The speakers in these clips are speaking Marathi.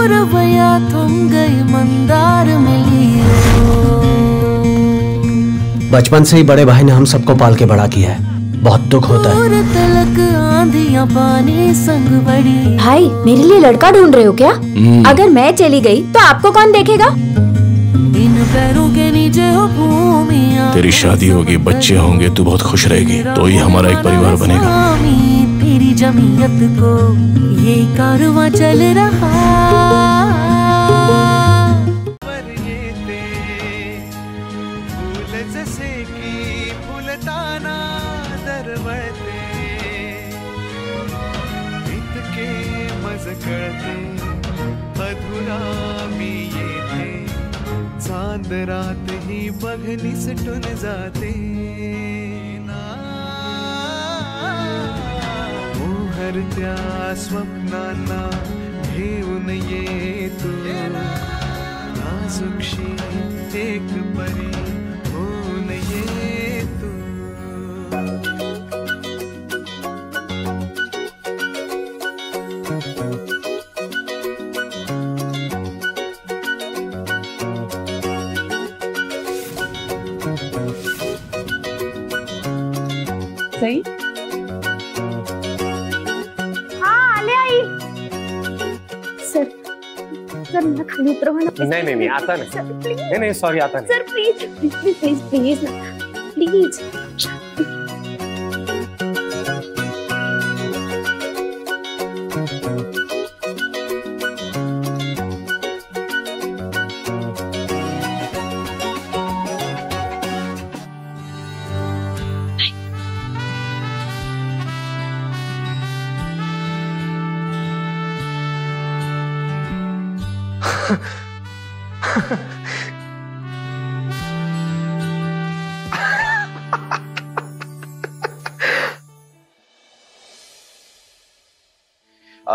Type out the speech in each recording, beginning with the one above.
रवैया थम गई मंदार मिली। बचपन से ही बड़े भाई ने हम सबको पाल के बड़ा किया है, बहुत दुख होता है। तलक आंधियां पानी संग बड़ी। भाई मेरे लिए लड़का ढूंढ रहे हो क्या? अगर मैं चली गई तो आपको कौन देखेगा? इन पैरों के नीचे हो भूमिया। तेरी शादी होगी, बच्चे होंगे, तू बहुत खुश रहेगी, तो ही हमारा एक परिवार बनेगा। तेरी जमीयत को ये कारवां चल रहा। फूल जसे की फुलताना दरवळते, इतके मज कळते अधुरा मी येते, चांद रात ही बघ निसटून जाते ना। मोहरत्या स्वप्नांना घेऊन ये तू, नाजुकशी एक परी होऊन ये तू। सई आले आई। सर सर मला खाली उतरवा ना। नहीं आता नहीं। नहीं सॉरी आता नहीं। Sir please please please please please.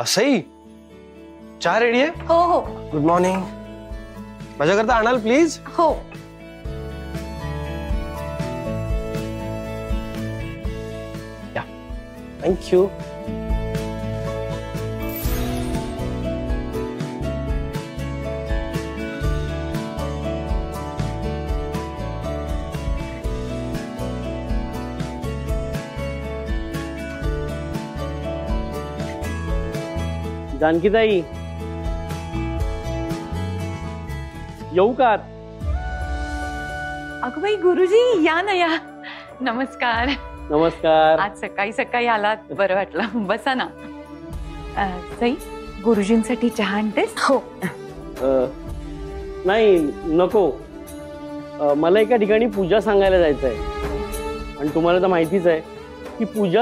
Sai चहा रेडी आहे? हो हो गुड मॉर्निंग। माझ्याकरता आणाल प्लीज? हो। या थँक्यू। जानकीताई येऊ का? अगं बाई गुरुजी या ना या। नमस्कार। नमस्कार। आज सकाळी सकाळी आलात, बरं वाटलं, बसा ना। सई गुरुजींसाठी चहा आणतेस? हो। नाही नको, मला एका ठिकाणी पूजा सांगायला जायचंय आणि तुम्हाला तर माहितीच आहे की पूजा